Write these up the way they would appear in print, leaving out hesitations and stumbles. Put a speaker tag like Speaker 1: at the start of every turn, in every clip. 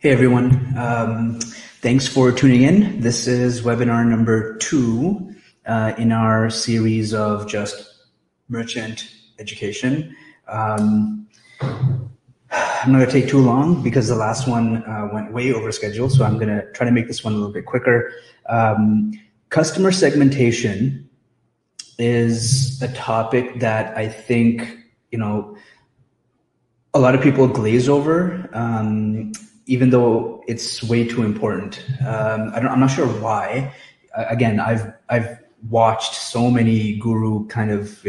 Speaker 1: Hey everyone, thanks for tuning in. This is webinar number 2 in our series of just merchant education. I'm not going to take too long because the last one went way over schedule, so I'm going to try to make this one a little bit quicker. Customer segmentation is a topic that I think, a lot of people glaze over. Even though it's way too important. I'm not sure why. Again, I've watched so many guru kind of,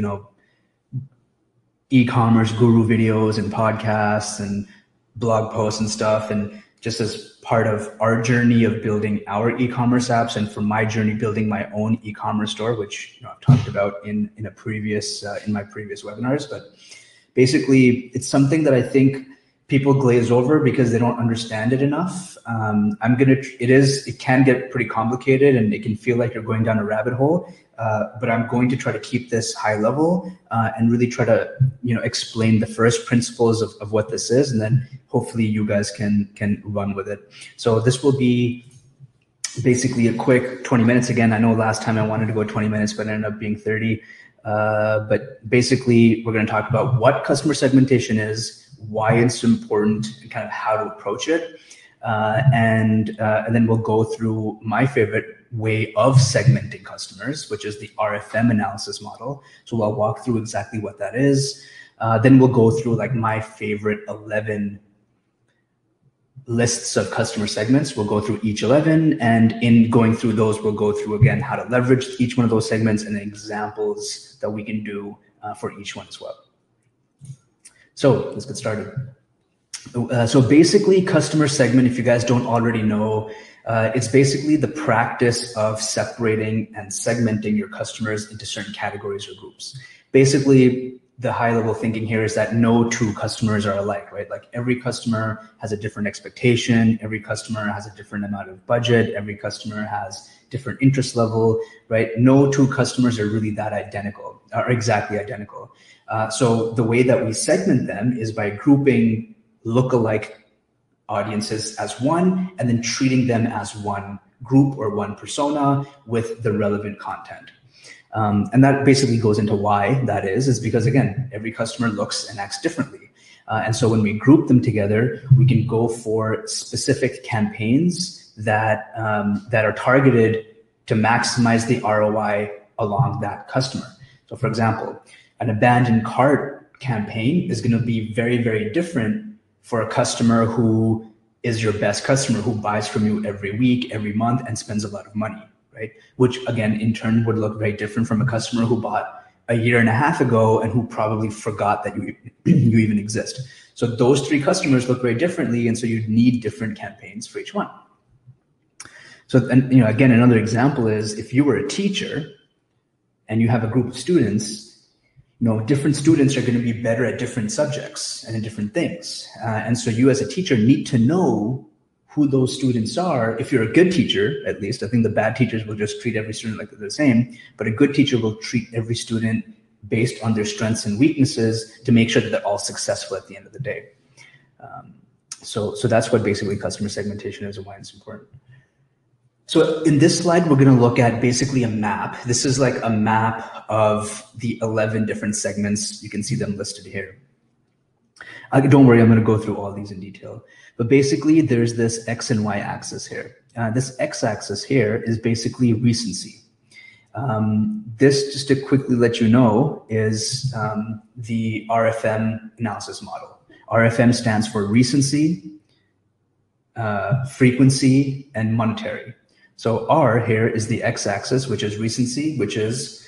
Speaker 1: e-commerce guru videos and podcasts and blog posts and stuff. And just as part of our journey of building our e-commerce apps and for my journey building my own e-commerce store, which I've talked about in my previous webinars. But basically, it's something that I think people glaze over because they don't understand it enough. It can get pretty complicated and it can feel like you're going down a rabbit hole, but I'm going to try to keep this high level and really try to, explain the first principles of what this is, and then hopefully you guys can run with it. So this will be basically a quick 20 minutes. Again, I know last time I wanted to go 20 minutes, but it ended up being 30. But basically, we're going to talk about what customer segmentation is, why it's important, and kind of how to approach it. And then we'll go through my favorite way of segmenting customers, which is the RFM analysis model. So I'll walk through exactly what that is. Then we'll go through like my favorite 11 lists of customer segments. We'll go through each 11, and in going through those, we'll go through again how to leverage each one of those segments and examples that we can do for each one as well. So let's get started. So basically, customer segment, if you guys don't already know, it's basically the practice of separating and segmenting your customers into certain categories or groups. Basically, the high level thinking here is that no two customers are alike, right? Like every customer has a different expectation. Every customer has a different amount of budget. Every customer has different interest level, right? No two customers are really that identical or exactly identical. So the way that we segment them is by grouping lookalike audiences as one and then treating them as one group or one persona with the relevant content. And that basically goes into why that is because, again, every customer looks and acts differently. And so when we group them together, we can go for specific campaigns that are targeted to maximize the ROI along that customer. So for example, an abandoned cart campaign is going to be very, very different for a customer who is your best customer, who buys from you every week, every month, and spends a lot of money. Right? Which again, in turn would look very different from a customer who bought a year and a half ago and who probably forgot that you even exist. So those three customers look very differently. And so you need different campaigns for each one. So, and again, another example is if you were a teacher and you have a group of students, different students are going to be better at different subjects and in different things. And so you as a teacher need to know who those students are. If you're a good teacher, at least, I think the bad teachers will just treat every student like they're the same, but a good teacher will treat every student based on their strengths and weaknesses to make sure that they're all successful at the end of the day. So that's what basically customer segmentation is and why it's important. So in this slide, we're going to look at basically a map. This is like a map of the 11 different segments. You can see them listed here. Don't worry, I'm going to go through all these in detail. But basically, there's this X and Y axis here. This X axis here is basically recency. This, just to quickly let you know, is the RFM analysis model. RFM stands for recency, frequency, and monetary. So R here is the X axis, which is recency, which is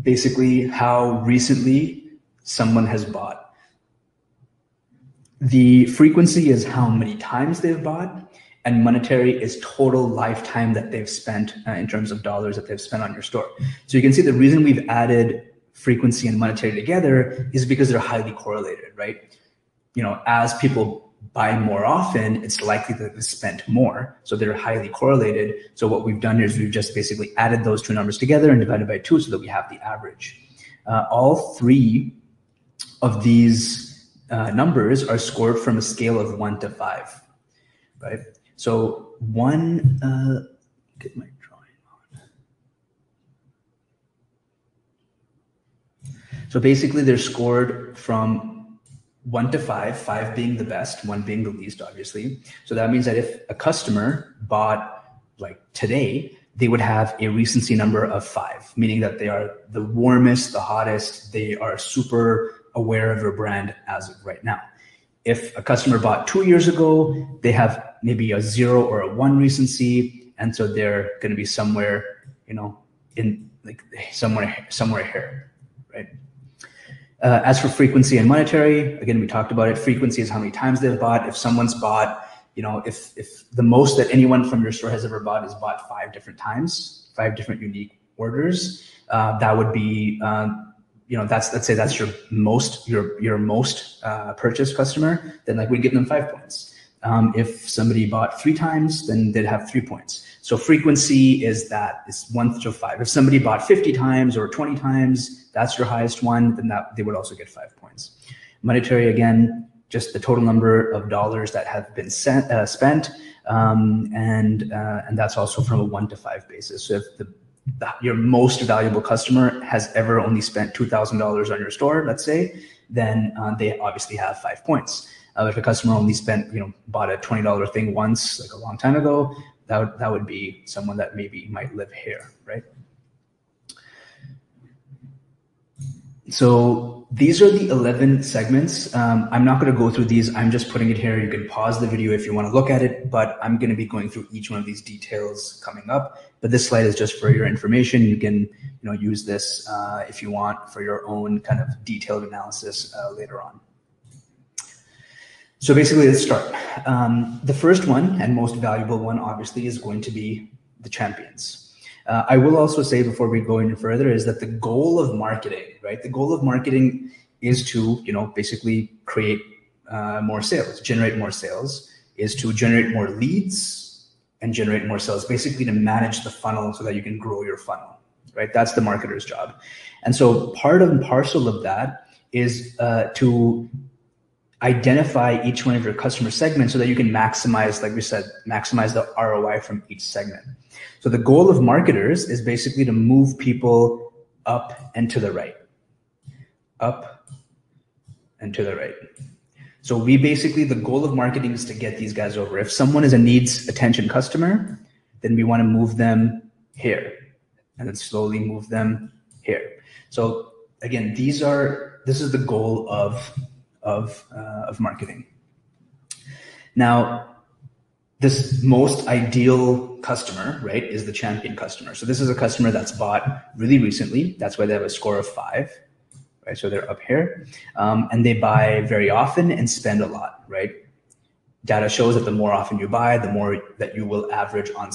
Speaker 1: basically how recently someone has bought. The frequency is how many times they've bought, and monetary is total lifetime that they've spent in terms of dollars that they've spent on your store. So you can see the reason we've added frequency and monetary together is because they're highly correlated, right? As people buy more often, it's likely that they spent more. So they're highly correlated. So what we've done is we've just basically added those two numbers together and divided by 2 so that we have the average. All three of these numbers are scored from a scale of 1 to 5. right? So one, get my drawing on. So basically they're scored from 1 to 5, 5 being the best, 1 being the least, obviously. So that means that if a customer bought like today, they would have a recency number of 5, meaning that they are the warmest, the hottest, they are super aware of your brand as of right now. If a customer bought 2 years ago, they have maybe a 0 or a 1 recency. And so they're going to be somewhere, in like somewhere here, right? As for frequency and monetary, again, we talked about it. Frequency is how many times they've bought. If someone's bought, if the most that anyone from your store has ever bought is bought 5 different times, 5 different unique orders, that would be, let's say that's your most purchased customer, then like we give them 5 points. If somebody bought 3 times, then they'd have 3 points. So frequency is 1 to 5. If somebody bought 50 times or 20 times, that's your highest one, then they would also get 5 points. Monetary, again, just the total number of dollars that have been spent, and that's also from a 1 to 5 basis. So if your most valuable customer has ever only spent $2,000 on your store, let's say, then they obviously have 5 points. If a customer only bought a $20 thing once, like a long time ago, that would be someone that maybe might live here, right? So these are the 11 segments. I'm not going to go through these. I'm just putting it here. You can pause the video if you want to look at it, but I'm going to be going through each one of these details coming up. But this slide is just for your information. You can use this if you want for your own kind of detailed analysis later on. So basically, let's start. The first one and most valuable one, obviously, is going to be the champions. I will also say before we go any further is that the goal of marketing, right? The goal of marketing is to, basically create more sales, generate more sales, is to generate more leads and generate more sales, basically to manage the funnel so that you can grow your funnel, right? That's the marketer's job. And so part and parcel of that is to identify each one of your customer segments so that you can maximize, like we said, maximize the ROI from each segment. So the goal of marketers is basically to move people up and to the right, up and to the right. So the goal of marketing is to get these guys over. If someone is a needs attention customer, then we want to move them here and then slowly move them here. So again, this is the goal of marketing. Now, this most ideal customer, right, is the champion customer. So this is a customer that's bought really recently. That's why they have a score of 5, right? So they're up here, and they buy very often and spend a lot, right? Data shows that the more often you buy, the more that you will average on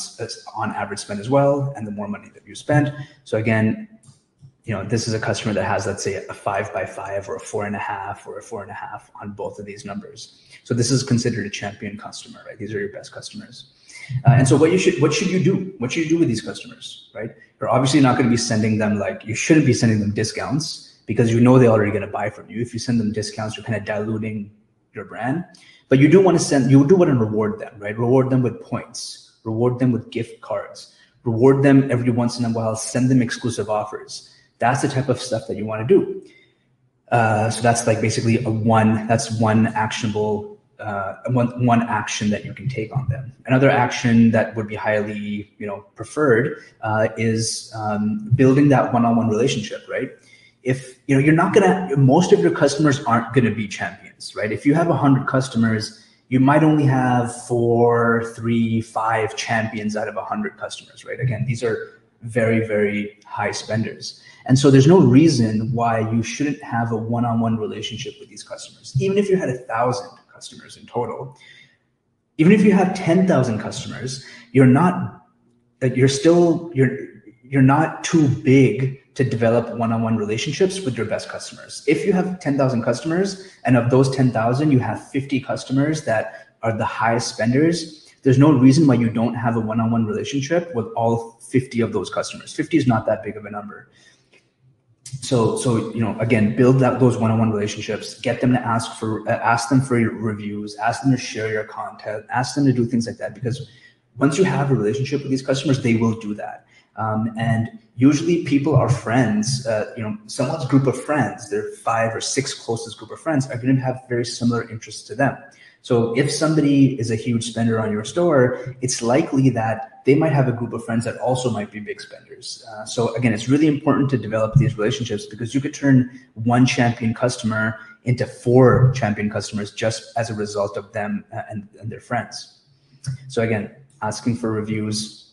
Speaker 1: average spend as well, and the more money that you spend. So again, this is a customer that has, let's say, a 5x5 or a 4.5 or a 4.5 on both of these numbers. So this is considered a champion customer, right? These are your best customers. And so what should you do? What should you do with these customers, right? You're obviously not going to be sending them you shouldn't be sending them discounts because they're already going to buy from you. If you send them discounts, you're kind of diluting your brand. But you do want to reward them, right? Reward them with points, reward them with gift cards, reward them every once in a while, send them exclusive offers. That's the type of stuff that you want to do. So that's like basically one actionable, one action that you can take on them. Another action that would be highly, preferred is building that one-on-one relationship, right? If, most of your customers aren't going to be champions, right? If you have 100 customers, you might only have 4, 3, 5 champions out of 100 customers, right? Again, these are very, very high spenders. And so there's no reason why you shouldn't have a one-on-one relationship with these customers. Even if you had 1,000 customers in total, even if you have 10,000 customers, you're not too big to develop one-on-one relationships with your best customers. If you have 10,000 customers and of those 10,000, you have 50 customers that are the highest spenders, there's no reason why you don't have a one-on-one relationship with all 50 of those customers. 50 is not that big of a number. So again, build those one-on-one relationships. Get them to ask them for your reviews, ask them to share your content, ask them to do things like that. Because once you have a relationship with these customers, they will do that. And usually, people are friends. Someone's group of friends, their 5 or 6 closest group of friends, are going to have very similar interests to them. So if somebody is a huge spender on your store, it's likely that they might have a group of friends that also might be big spenders. So again, it's really important to develop these relationships, because you could turn one champion customer into 4 champion customers just as a result of them and their friends. So again, asking for reviews.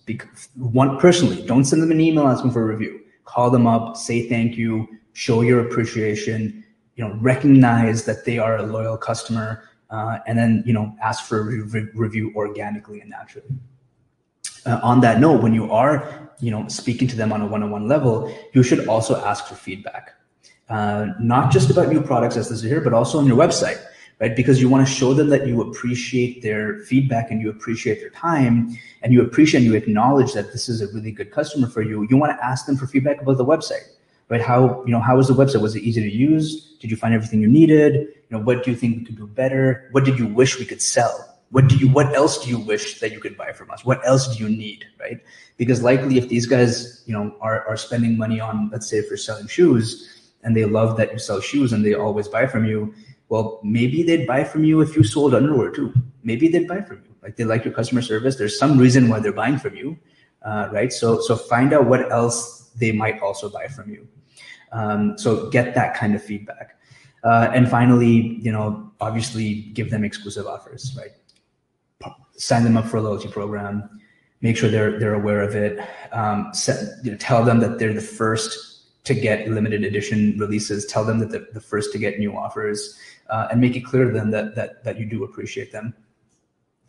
Speaker 1: Personally, don't send them an email asking for a review. Call them up, say thank you, show your appreciation, recognize that they are a loyal customer. And then, ask for a review organically and naturally. On that note, when you are, speaking to them on a one-on-one level, you should also ask for feedback, not just about new products as this is here, but also on your website, right? Because you want to show them that you appreciate their feedback and you appreciate their time and you acknowledge that this is a really good customer for you. You want to ask them for feedback about the website. Right? How was the website? Was it easy to use? Did you find everything you needed? What do you think we could do better? What did you wish we could sell? What else do you wish that you could buy from us? What else do you need? Right? Because likely if these guys, are spending money on, let's say if you're selling shoes and they love that you sell shoes and they always buy from you, well, maybe they'd buy from you if you sold underwear too. Maybe they'd buy from you. Like they like your customer service. There's some reason why they're buying from you. Right? So find out what else they might also buy from you. So get that kind of feedback. And finally, obviously give them exclusive offers, right? Sign them up for a loyalty program, make sure they're aware of it. Tell them that they're the first to get limited edition releases. Tell them that they're the first to get new offers, and make it clear to them that you do appreciate them.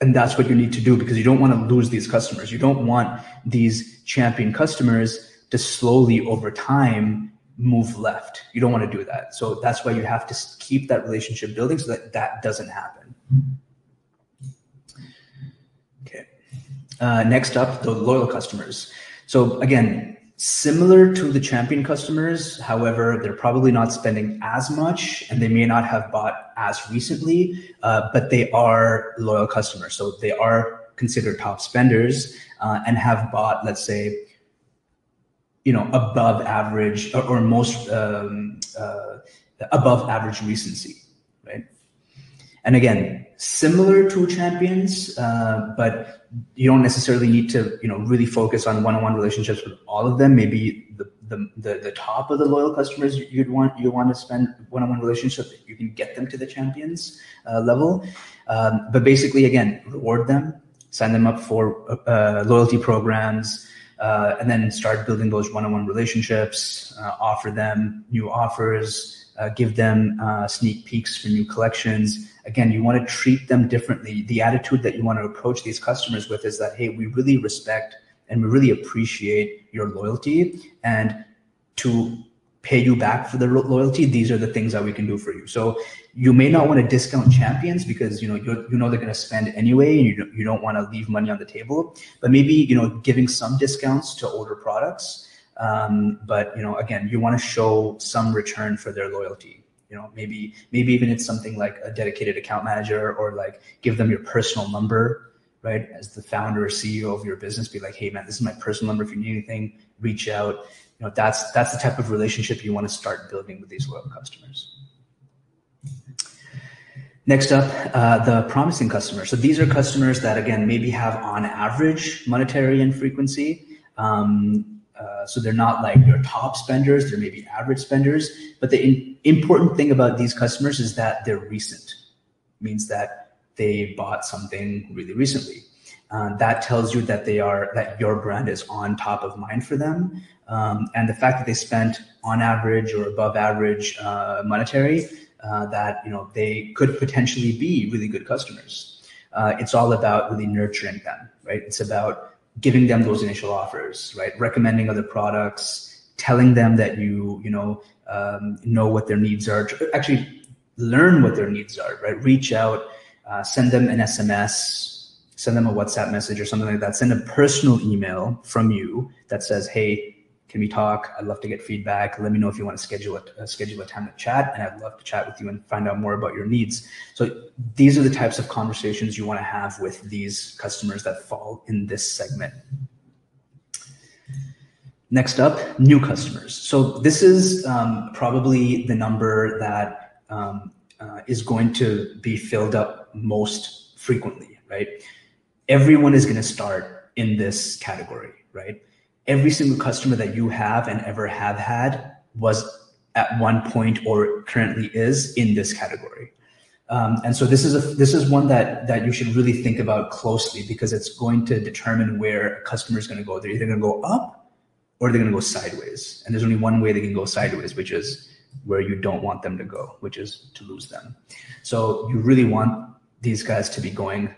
Speaker 1: And that's what you need to do, because you don't want to lose these customers. You don't want these champion customers to slowly over time move left. You don't want to do that. So that's why you have to keep that relationship building so that doesn't happen. Okay. Next up, the loyal customers. So again, similar to the champion customers, however, they're probably not spending as much and they may not have bought as recently, but they are loyal customers. So they are considered top spenders and have bought, let's say, above average or most above average recency, right? And again, similar to champions, but you don't necessarily need to, really focus on one-on-one relationships with all of them. Maybe the top of the loyal customers you want to spend one-on-one relationships. You can get them to the champions level, but basically, again, reward them, sign them up for loyalty programs. And then start building those one-on-one relationships, offer them new offers, give them sneak peeks for new collections. Again, you want to treat them differently. The attitude that you want to approach these customers with is that, hey, we really respect and we really appreciate your loyalty, and to pay you back for the loyalty, these are the things that we can do for you. So you may not want to discount champions because they're going to spend anyway, and you don't want to leave money on the table. But maybe giving some discounts to older products. But again, you want to show some return for their loyalty. Maybe even it's something like a dedicated account manager, or like give them your personal number, right? As the founder or CEO of your business, be like, hey man, this is my personal number. If you need anything, reach out. That's the type of relationship you want to start building with these loyal customers. Next up, the promising customers. So these are customers that, again, maybe have on average monetary and frequency. So they're not like your top spenders, they're maybe average spenders. But the important thing about these customers is that they're recent. It means that they bought something really recently. That tells you that that your brand is on top of mind for them. And the fact that they spent on average or above average monetary, that they could potentially be really good customers. It's all about really nurturing them, right? It's about giving them those initial offers, right? Recommending other products, telling them that you know what their needs are. Actually, learn what their needs are, right? Reach out, send them an SMS, send them a WhatsApp message or something like that. Send a personal email from you that says, hey, can we talk? I'd love to get feedback. Let me know if you want to schedule a time to chat, and I'd love to chat with you and find out more about your needs. So these are the types of conversations you want to have with these customers that fall in this segment. Next up, new customers. So this is probably the number that is going to be filled up most frequently, right? Everyone is going to start in this category, right? Every single customer that you have and ever have had was at one point or currently is in this category. And so this is one that you should really think about closely, because it's going to determine where a customer is going to go. They're either going to go up or they're going to go sideways. And there's only one way they can go sideways, which is where you don't want them to go, which is to lose them. So you really want these guys to be going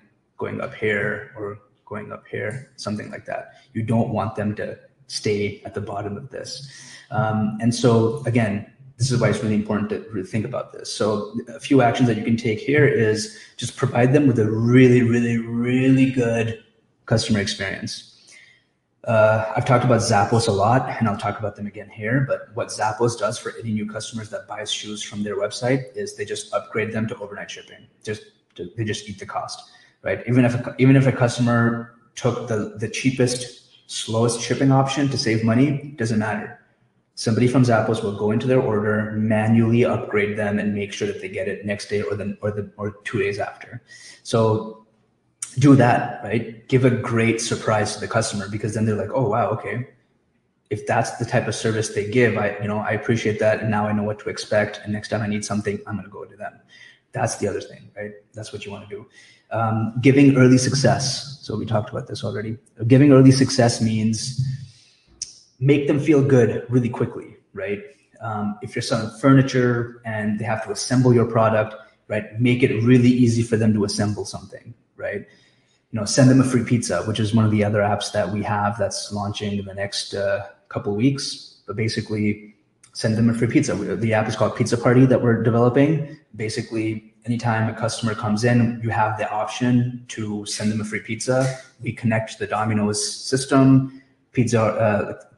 Speaker 1: up here or going up here, something like that. You don't want them to stay at the bottom of this. And so again, this is why it's really important to really think about this. So a few actions that you can take here is just provide them with a really, really, really good customer experience. I've talked about Zappos a lot, and I'll talk about them again here, but what Zappos does for any new customers that buys shoes from their website is they just upgrade them to overnight shipping. They just eat the cost, right? Even if a customer took the cheapest, slowest shipping option to save money, doesn't matter. Somebody from Zappos will go into their order, manually upgrade them, and make sure that they get it next day or 2 days after. So do that, right? Give a great surprise to the customer, because then they're like, oh wow, okay. If that's the type of service they give, I appreciate that, and now I know what to expect. And next time I need something, I'm going to go to them. That's the other thing, right? That's what you want to do. Giving early success. So we talked about this already. Giving early success means make them feel good really quickly, right? If you're selling furniture and they have to assemble your product, right? Make it really easy for them to assemble something, right? Send them a free pizza, which is one of the other apps that we have that's launching in the next couple of weeks. But basically, send them a free pizza. The app is called Pizza Party that we're developing. Basically, anytime a customer comes in, you have the option to send them a free pizza. We connect to the Domino's system.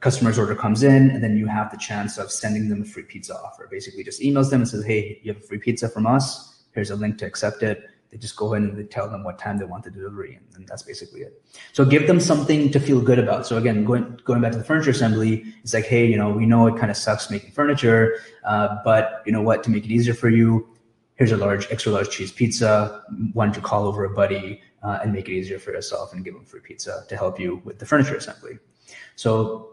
Speaker 1: Customer's order comes in, and then you have the chance of sending them a free pizza offer. Basically, just emails them and says, hey, you have a free pizza from us. Here's a link to accept it. They just go in and they tell them what time they want the delivery, and that's basically it. So give them something to feel good about. So again, going back to the furniture assembly, it's like, hey, we know it kind of sucks making furniture, but you know what? To make it easier for you, here's a extra large cheese pizza. Why don't you call over a buddy and make it easier for yourself and give them free pizza to help you with the furniture assembly. So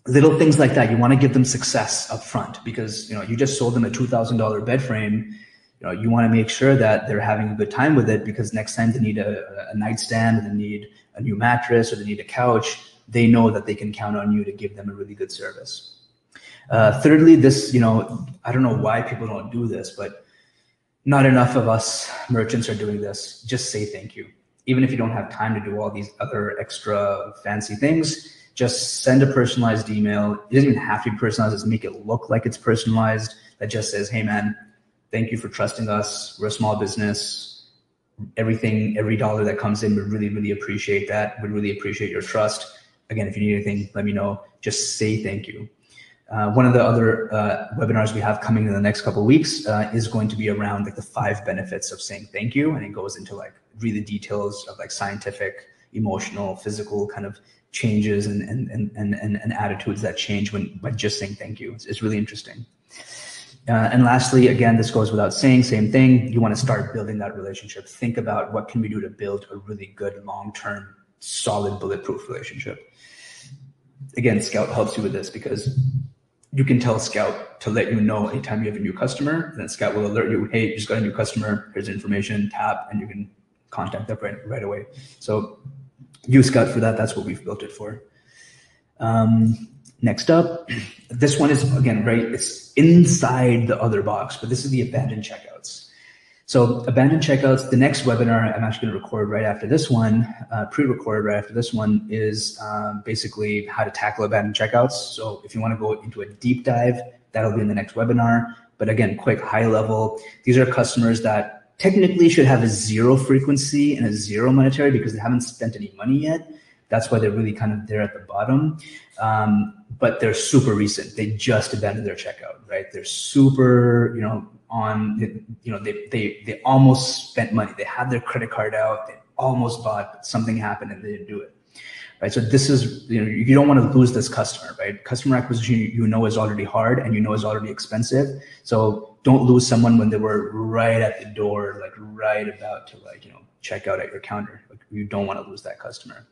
Speaker 1: little things like that, you want to give them success up front, because you just sold them a $2,000 bed frame. You want to make sure that they're having a good time with it, because next time they need a nightstand, or they need a new mattress, or they need a couch, they know that they can count on you to give them a really good service. Thirdly, this, I don't know why people don't do this, but not enough of us merchants are doing this. Just say thank you. Even if you don't have time to do all these other extra fancy things, just send a personalized email. It doesn't even have to be personalized. Just make it look like it's personalized. That just says, hey man, thank you for trusting us. We're a small business. Every dollar that comes in, we really, really appreciate that. We really appreciate your trust. Again, if you need anything, let me know. Just say thank you. One of the other webinars we have coming in the next couple of weeks is going to be around the 5 benefits of saying thank you. And it goes into really details of scientific, emotional, physical kind of changes and attitudes that change by just saying thank you. It's really interesting. And lastly, again, this goes without saying, same thing. You want to start building that relationship. Think about what can we do to build a really good, long-term, solid, bulletproof relationship. Again, Scout helps you with this, because you can tell Scout to let you know anytime you have a new customer. Then Scout will alert you, hey, you just got a new customer. Here's information, tap, and you can contact them right away. So use Scout for that. That's what we've built it for. Next up, this one is, again, right, it's inside the other box, but this is the abandoned checkouts. So abandoned checkouts, the next webinar I'm actually going to record right after this one, pre-record right after this one, is basically how to tackle abandoned checkouts. So if you want to go into a deep dive, that'll be in the next webinar. But again, quick, high level, these are customers that technically should have a 0 frequency and a 0 monetary, because they haven't spent any money yet. That's why they're really kind of there at the bottom. But they're super recent. They just abandoned their checkout, right? They're super, they almost spent money. They had their credit card out. They almost bought, but something happened and they didn't do it. Right. So this is, you don't want to lose this customer, right? Customer acquisition, is already hard and is already expensive. So don't lose someone when they were right at the door, like right about to check out at your counter. Like, you don't want to lose that customer.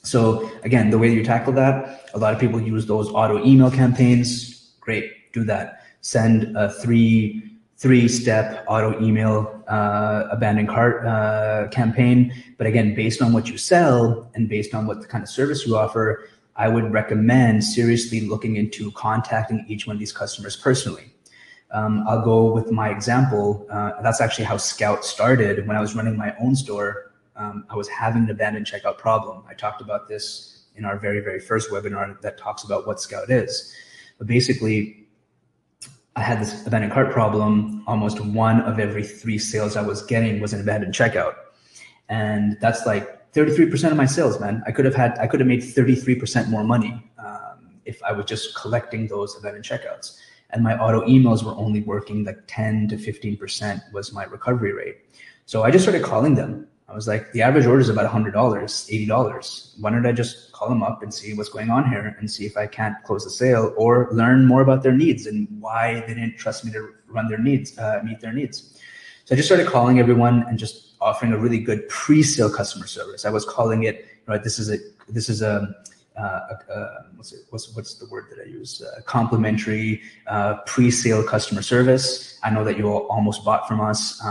Speaker 1: So again, the way you tackle that, a lot of people use those auto email campaigns. Great, do that. Send a three-step auto email abandoned cart campaign. But again, based on what you sell and based on what the kind of service you offer, I would recommend seriously looking into contacting each one of these customers personally. I'll go with my example. That's actually how Scout started. When I was running my own store, I was having an abandoned checkout problem. I talked about this in our very, very first webinar that talks about what Scout is. But basically, I had this abandoned cart problem. Almost one of every 3 sales I was getting was an abandoned checkout. And that's like 33% of my sales, man. I could have made 33% more money if I was just collecting those abandoned checkouts. And my auto emails were only working like 10 to 15% was my recovery rate. So I just started calling them. I was like, the average order is about $100, $80. Why don't I just call them up and see what's going on here and see if I can't close the sale or learn more about their needs and why they didn't trust me to run their needs, meet their needs. So I just started calling everyone and just offering a really good pre-sale customer service. I was calling it, what's the word that I use? Complimentary pre-sale customer service. I know that you all almost bought from us.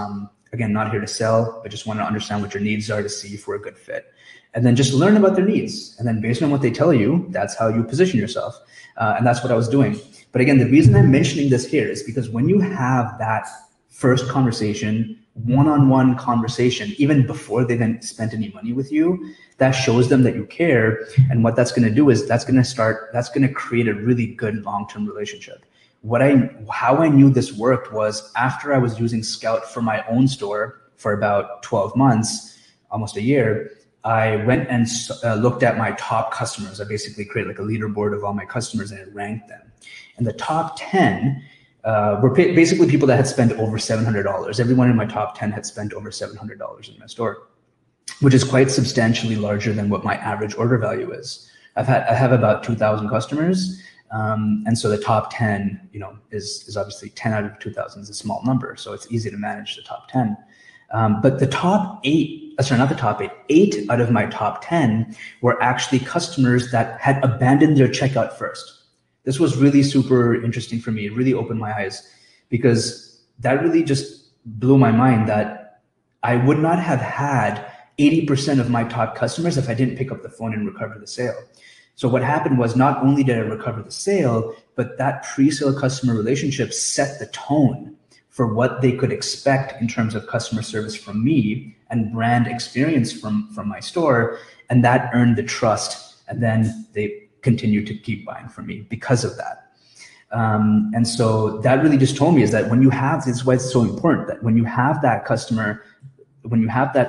Speaker 1: Again, not here to sell, but just want to understand what your needs are to see if we're a good fit. And then just learn about their needs. And then based on what they tell you, that's how you position yourself. And that's what I was doing. But again, the reason I'm mentioning this here is because when you have that first conversation, one-on-one conversation, even before they then spent any money with you, that shows them that you care. And what that's going to do is that's going to create a really good long-term relationship. How I knew this worked was after I was using Scout for my own store for about 12 months, almost a year, I went and looked at my top customers. I basically created like a leaderboard of all my customers and I ranked them. And the top 10 were basically people that had spent over $700. Everyone in my top 10 had spent over $700 in my store, which is quite substantially larger than what my average order value is. I have about 2,000 customers. And so the top 10, is obviously 10 out of 2,000 is a small number. So it's easy to manage the top 10. But the top 8 out of my top 10 were actually customers that had abandoned their checkout first. This was really super interesting for me. It really opened my eyes because that really just blew my mind that I would not have had 80% of my top customers if I didn't pick up the phone and recover the sale. So what happened was not only did I recover the sale, but that pre-sale customer relationship set the tone for what they could expect in terms of customer service from me and brand experience from my store. And that earned the trust. And then they continued to keep buying from me because of that. And so that really just told me is that this is why it's so important that when you have that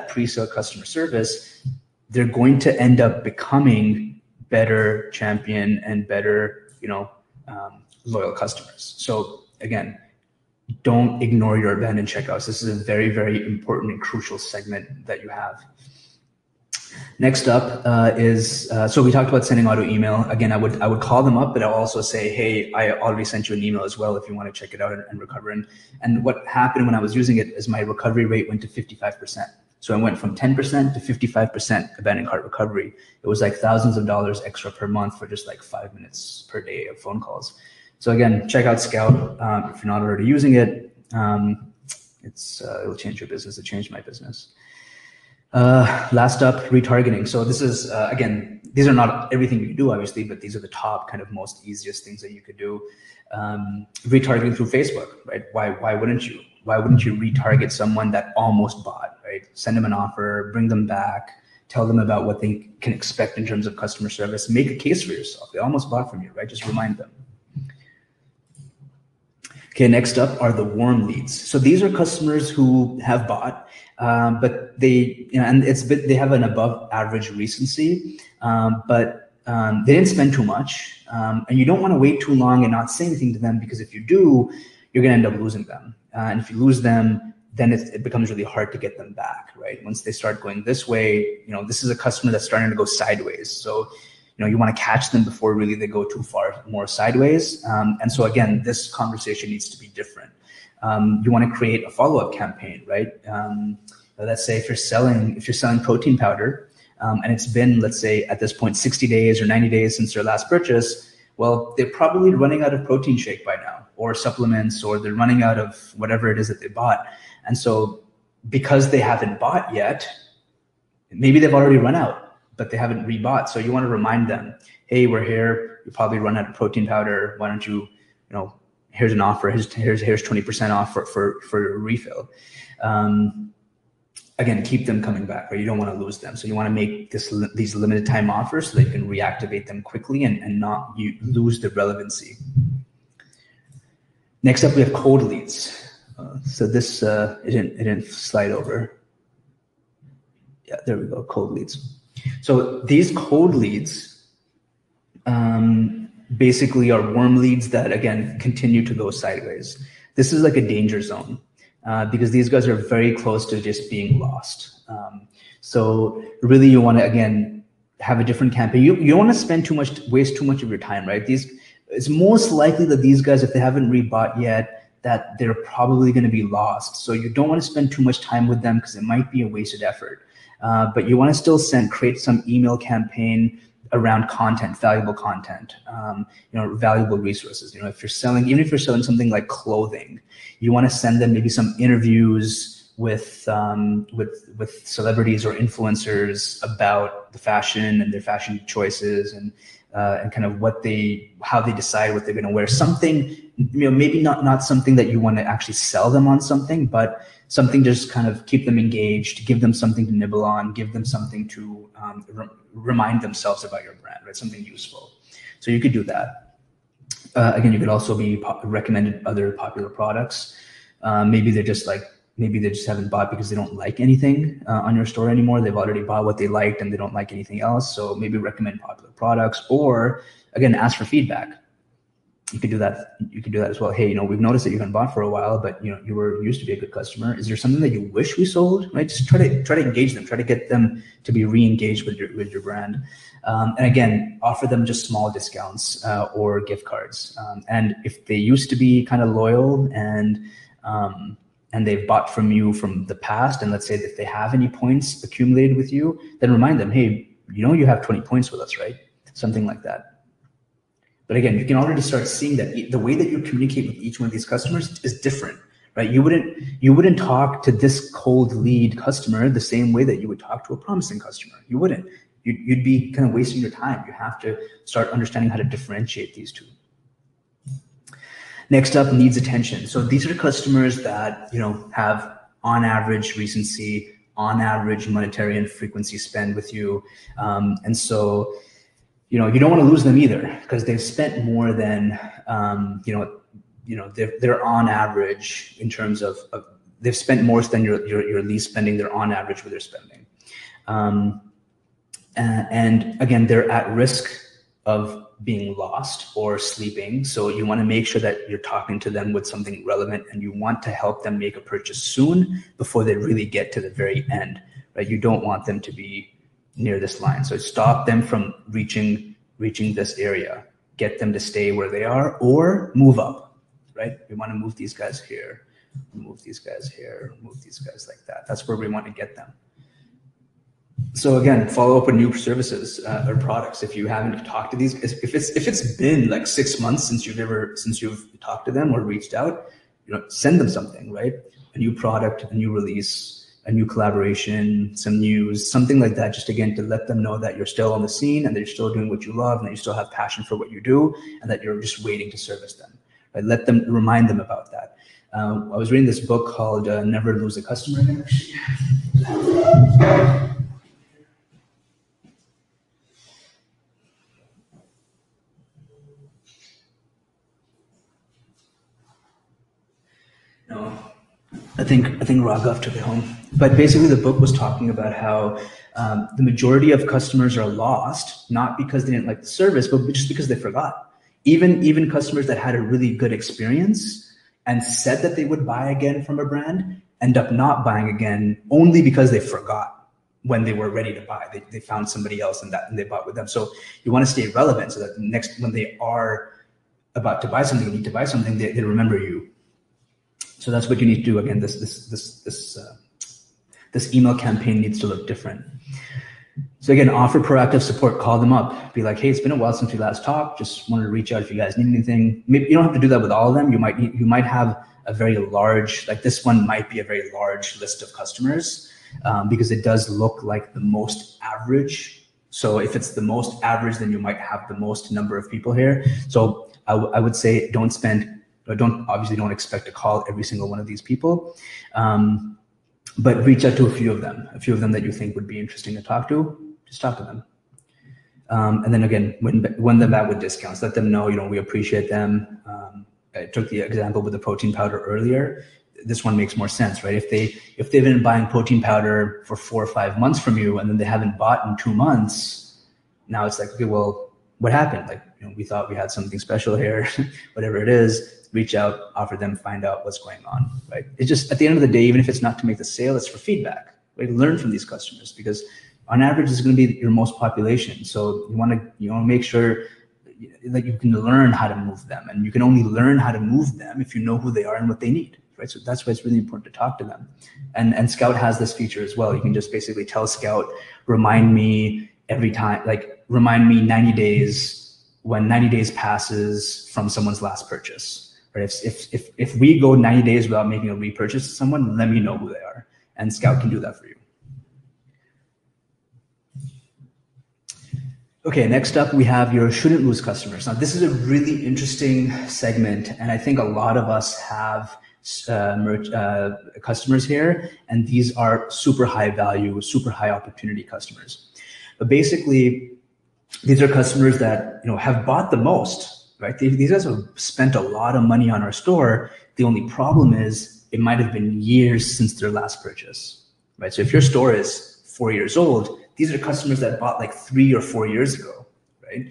Speaker 1: pre-sale customer service, they're going to end up becoming better champion and better, loyal customers. So again, don't ignore your abandoned checkouts. This is a very, very important and crucial segment that you have. Next up so we talked about sending auto email. Again, I would call them up, but I'll also say, hey, I already sent you an email as well if you want to check it out and recover. And what happened when I was using it is my recovery rate went to 55%. So I went from 10% to 55% abandoned cart recovery. It was like thousands of dollars extra per month for just like 5 minutes per day of phone calls. So again, check out Scout if you're not already using it. It'll change your business. It changed my business. Last up, retargeting. So this is, again, these are not everything you do, obviously, but these are the top kind of most easiest things that you could do. Retargeting through Facebook, right? Why wouldn't you? Why wouldn't you retarget someone that almost bought, right? Send them an offer, bring them back, tell them about what they can expect in terms of customer service, make a case for yourself. They almost bought from you, right? Just remind them. Okay, next up are the warm leads. So these are customers who have bought, but they, and they have an above average recency, but they didn't spend too much, and you don't want to wait too long and not say anything to them, because if you do, you're going to end up losing them. And if you lose them, then it becomes really hard to get them back, right? Once they start going this way, this is a customer that's starting to go sideways. So you want to catch them before really they go too far more sideways. And so again, this conversation needs to be different. You want to create a follow-up campaign, right? Let's say if you're selling protein powder, and it's been, let's say at this point, 60 days or 90 days since their last purchase, well, they're probably running out of protein shake by now, or supplements, or they're running out of whatever it is that they bought. And so because they haven't bought yet, maybe they've already run out, but they haven't rebought. So you want to remind them, hey, we're here. You probably run out of protein powder. Why don't you, here's an offer. Here's 20% off for a refill. Again, keep them coming back, right? You don't want to lose them. So you want to make these limited time offers so that you can reactivate them quickly and not lose the relevancy. Next up, we have cold leads. So this, it didn't slide over. Yeah, there we go, cold leads. So these cold leads basically are warm leads that, again, continue to go sideways. This is like a danger zone because these guys are very close to just being lost. So really you want to, again, have a different campaign. You don't want to waste too much of your time, right? It's most likely that these guys, if they haven't rebought yet, that they're probably going to be lost. So you don't want to spend too much time with them because it might be a wasted effort. But you want to still create some email campaign around content, valuable content, valuable resources. Even if you're selling something like clothing, you want to send them maybe some interviews with celebrities or influencers about the fashion and their fashion choices and kind of how they decide what they're going to wear. Something, maybe not something that you want to actually sell them on something, but something to just kind of keep them engaged, give them something to nibble on, give them something to remind themselves about your brand, right? Something useful. So you could do that. Again, you could also be recommended other popular products. Maybe they just haven't bought because they don't like anything on your store anymore. They've already bought what they liked and they don't like anything else. So maybe recommend popular products, or again, ask for feedback. You could do that. You could do that as well. Hey, we've noticed that you haven't bought for a while, but you used to be a good customer. Is there something that you wish we sold? Right? Just try to engage them. Try to get them to be re-engaged with your brand. And again, offer them just small discounts or gift cards. And if they used to be kind of loyal and they've bought from you from the past, and let's say that they have any points accumulated with you, then remind them, hey, you have 20 points with us, right? Something like that. But again, you can already start seeing that the way that you communicate with each one of these customers is different, right? You wouldn't talk to this cold lead customer the same way that you would talk to a promising customer. You wouldn't. You'd be kind of wasting your time. You have to start understanding how to differentiate these two. Next up, needs attention. So these are customers that have on average recency, on average monetary and frequency spend with you, and so you don't want to lose them either because they've spent more than they're on average in terms of they've spent more than your least spending. They're on average with their spending, and again, they're at risk of being lost or sleeping. So you want to make sure that you're talking to them with something relevant, and you want to help them make a purchase soon before they really get to the very end, right? You don't want them to be near this line. So stop them from reaching this area, get them to stay where they are or move up, right? We want to move these guys here, move these guys here, move these guys like that. That's where we want to get them. So again, follow up with new services or products. If you haven't talked to these, if it's been like 6 months since you've talked to them or reached out, send them something, right? A new product, a new release, a new collaboration, some news, something like that, just again to let them know that you're still on the scene and that you're still doing what you love and that you still have passion for what you do and that you're just waiting to service them. Right? Remind them about that. I was reading this book called Never Lose a Customer Again. think Raghav took it home. But basically, the book was talking about how the majority of customers are lost, not because they didn't like the service, but just because they forgot. Even customers that had a really good experience and said that they would buy again from a brand end up not buying again only because they forgot when they were ready to buy. They found somebody else and they bought with them. So you want to stay relevant so that when they are about to buy something, need to buy something, they remember you. So that's what you need to do. Again, this email campaign needs to look different. So again, offer proactive support, call them up, be like, hey, it's been a while since we last talked. Just wanted to reach out if you guys need anything. Maybe you don't have to do that with all of them. You might have a very large, like this one might be a very large list of customers because it does look like the most average. So if it's the most average, then you might have the most number of people here. So I would say don't expect to call every single one of these people, but reach out to a few of them that you think would be interesting to talk to. Just talk to them. And then again, win them back with discounts. Let them know, we appreciate them. I took the example with the protein powder earlier. This one makes more sense, right? If they've been buying protein powder for 4 or 5 months from you, and then they haven't bought in 2 months, now it's like, okay, well, what happened? Like, we thought we had something special here, whatever it is, reach out, offer them, find out what's going on, right? It's just, at the end of the day, even if it's not to make the sale, it's for feedback, right? Learn from these customers, because on average, it's going to be your most population. So you want to make sure that you can learn how to move them, and you can only learn how to move them if you know who they are and what they need, right? So that's why it's really important to talk to them. And Scout has this feature as well. You can just basically tell Scout, remind me every time, like remind me 90 days when 90 days passes from someone's last purchase, right? If we go 90 days without making a repurchase to someone, let me know who they are, and Scout can do that for you. Okay, next up we have your shouldn't lose customers. Now this is a really interesting segment, and I think a lot of us have customers here, and these are super high value, super high opportunity customers. But basically, these are customers that have bought the most, right? These guys have spent a lot of money on our store. The only problem is it might have been years since their last purchase, right? So if your store is 4 years old, these are customers that bought like 3 or 4 years ago, right?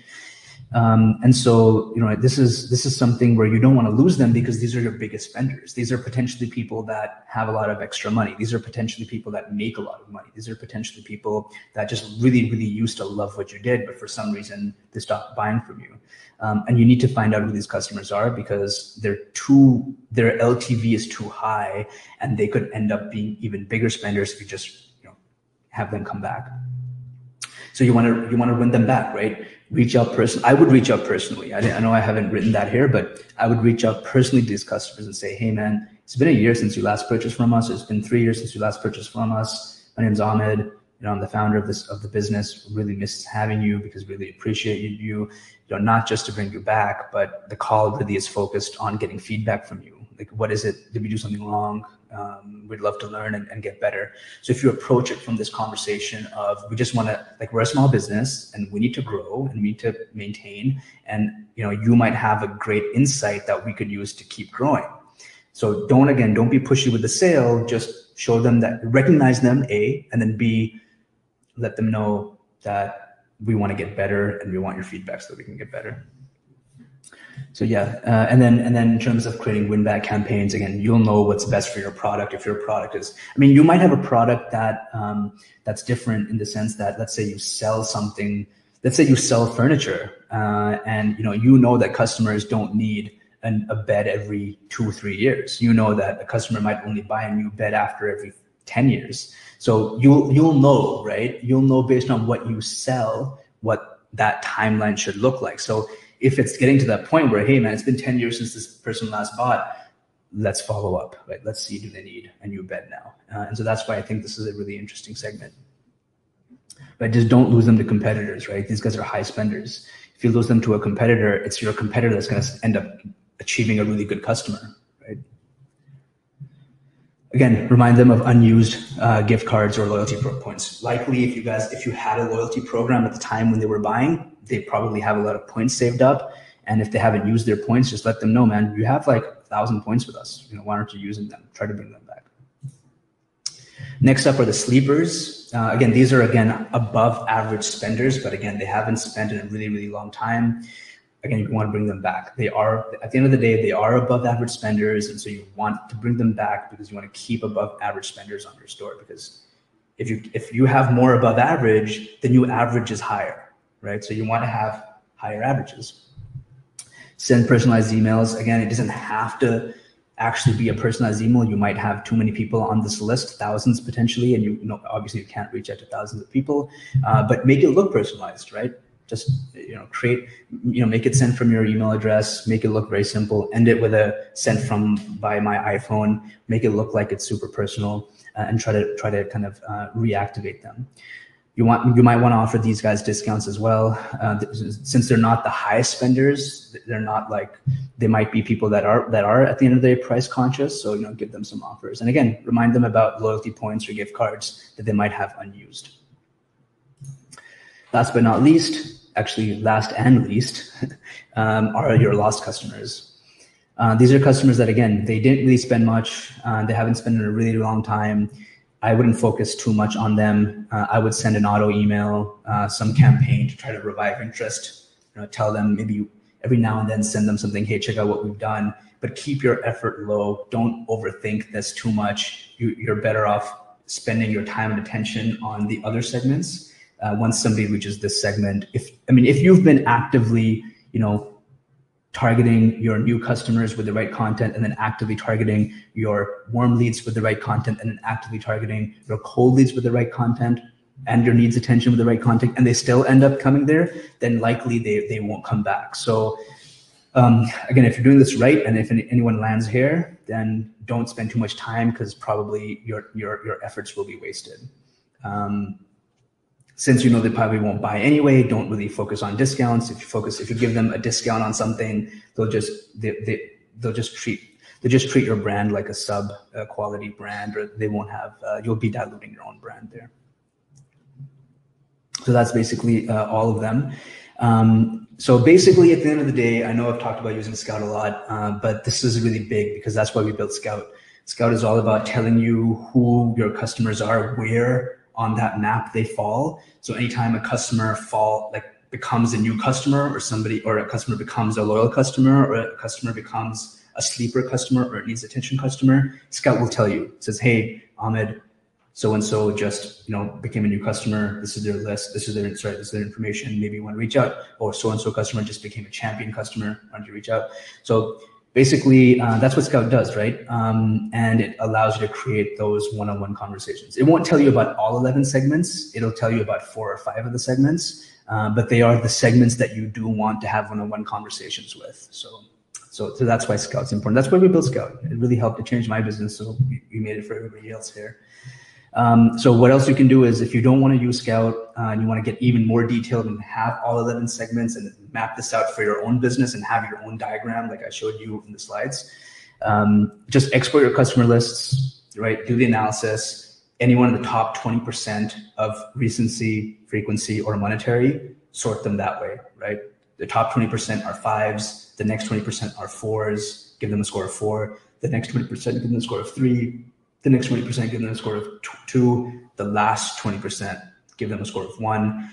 Speaker 1: And so, this is something where you don't want to lose them, because these are your biggest spenders. These are potentially people that have a lot of extra money. These are potentially people that make a lot of money. These are potentially people that just really, really used to love what you did, but for some reason they stopped buying from you. And you need to find out who these customers are, because their LTV is too high, and they could end up being even bigger spenders if you just have them come back. So you want to win them back, right? Reach out personally. I would reach out personally. I know I haven't written that here, but I would reach out personally to these customers and say, hey man, it's been a year since you last purchased from us. It's been 3 years since you last purchased from us. My name's Ahmed. I'm the founder of the business. Really miss having you, because really appreciate you. Not just to bring you back, but the call really is focused on getting feedback from you. Like, what is it? Did we do something wrong? We'd love to learn and get better. So if you approach it from this conversation of, we just want to, like, we're a small business and we need to grow and we need to maintain, and you might have a great insight that we could use to keep growing. So don't be pushy with the sale. Just show them that, recognize them, A, and then B, let them know that we want to get better and we want your feedback so that we can get better. So yeah, and then in terms of creating win-back campaigns, again, you'll know what's best for your product. If your product is, you might have a product that that's different in the sense that, let's say you sell something, let's say you sell furniture, and that customers don't need a bed every 2 or 3 years. That a customer might only buy a new bed after every 10 years. So you'll know, right? You'll know based on what you sell, what that timeline should look like. So if it's getting to that point where, hey man, it's been 10 years since this person last bought, let's follow up, right? Let's see, do they need a new bed now? And so that's why I think this is a really interesting segment. But just don't lose them to competitors, right? These guys are high spenders. If you lose them to a competitor, it's your competitor that's going to end up achieving a really good customer, right? Again, remind them of unused gift cards or loyalty points. Likely, if you had a loyalty program at the time when they were buying, they probably have a lot of points saved up. And if they haven't used their points, just let them know, man, you have like 1,000 points with us. Why aren't you using them? Try to bring them back. Next up are the sleepers. Again, these are above average spenders, but again, they haven't spent in a really, really long time. Again, you want to bring them back. They are, at the end of the day, they are above average spenders. And so you want to bring them back because you want to keep above average spenders on your store, because if you have more above average, then your average is higher, right? So you want to have higher averages. Send personalized emails. Again, it doesn't have to actually be a personalized email. You might have too many people on this list, thousands potentially, and you know obviously you can't reach out to thousands of people, but make it look personalized, right? Just make it sent from your email address, make it look very simple, end it with a sent from by my iPhone, make it look like it's super personal, and try to kind of reactivate them. You might want to offer these guys discounts as well. Since they're not the highest spenders, they're not like, they might be people that are at the end of the day price conscious. So, give them some offers. And again, remind them about loyalty points or gift cards that they might have unused. Last but not least, actually last and least, are your lost customers. These are customers that, again, they didn't really spend much. They haven't spent in a really long time. I wouldn't focus too much on them. I would send an auto email, some campaign to try to revive interest. Tell them, maybe every now and then send them something, hey, check out what we've done, but keep your effort low. Don't overthink this too much. You're better off spending your time and attention on the other segments. Once somebody reaches this segment, if you've been actively, targeting your new customers with the right content, and then actively targeting your warm leads with the right content, and then actively targeting your cold leads with the right content, and your needs attention with the right content, and they still end up coming there, then likely they won't come back. So again, if you're doing this right, and if anyone lands here, then don't spend too much time, because probably your efforts will be wasted. Since they probably won't buy anyway, don't really focus on discounts. If you give them a discount on something, they'll just treat your brand like a sub quality brand, or they won't have. You'll be diluting your own brand there. So that's basically all of them. So basically, at the end of the day, I know I've talked about using Scout a lot, but this is really big because that's why we built Scout. Scout is all about telling you who your customers are, where on that map they fall. So anytime a customer becomes a new customer, or a customer becomes a loyal customer, or a customer becomes a sleeper customer, or a needs attention customer, Scout will tell you. It says, hey, Ahmed, so-and-so just became a new customer. This is their list. This is their information. Maybe you want to reach out. Or so-and-so customer just became a champion customer. Why don't you reach out? So basically, that's what Scout does, right? And it allows you to create those one-on-one conversations. It won't tell you about all 11 segments. It'll tell you about 4 or 5 of the segments, but they are the segments that you do want to have one-on-one conversations with. So that's why Scout's important. That's why we built Scout. It really helped to change my business, so we made it for everybody else here. So what else you can do is, if you don't want to use Scout and you want to get even more detailed and have all 11 segments and map this out for your own business and have your own diagram like I showed you in the slides, just export your customer lists, right? Do the analysis. Anyone in the top 20% of recency, frequency, or monetary, sort them that way, right? The top 20% are 5s. The next 20% are 4s. Give them a score of 4. The next 20% give them a score of 3. The next 20% give them a score of 2. The last 20% give them a score of 1,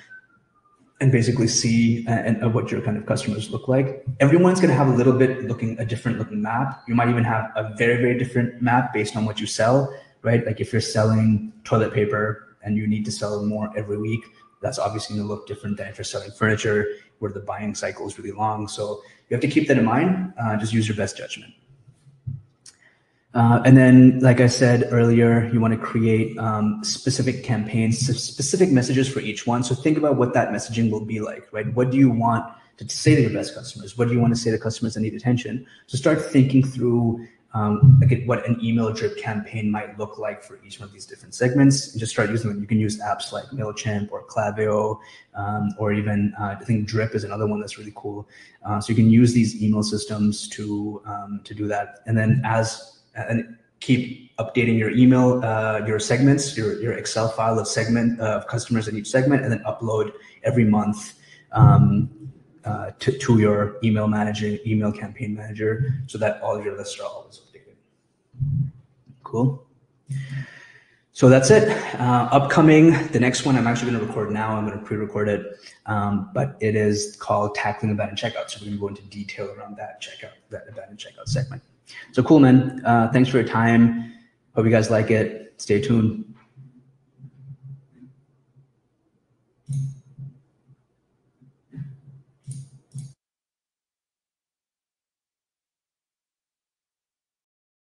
Speaker 1: and basically see what your kind of customers look like. Everyone's going to have a different looking map. You might even have a very, very different map based on what you sell, right? Like if you're selling toilet paper and you need to sell more every week, that's obviously going to look different than if you're selling furniture, where the buying cycle is really long. So you have to keep that in mind. Just use your best judgment. And then, like I said earlier, you want to create specific campaigns, specific messages for each one. So think about what that messaging will be like, right? What do you want to say to your best customers? What do you want to say to customers that need attention? So start thinking through what an email drip campaign might look like for each one of these different segments, and just start using them. You can use apps like MailChimp or Klaviyo, or even I think Drip is another one that's really cool. So you can use these email systems to do that, and then and keep updating your email, your segments, your Excel file of customers in each segment, and then upload every month to your email campaign manager, so that all of your lists are always updated. Cool. So that's it. Upcoming, the next one I'm actually going to record now. I'm going to pre-record it, but it is called Tackling Abandoned Checkout. So we're going to go into detail around that abandoned checkout segment. So cool, man. Thanks for your time. Hope you guys like it. Stay tuned.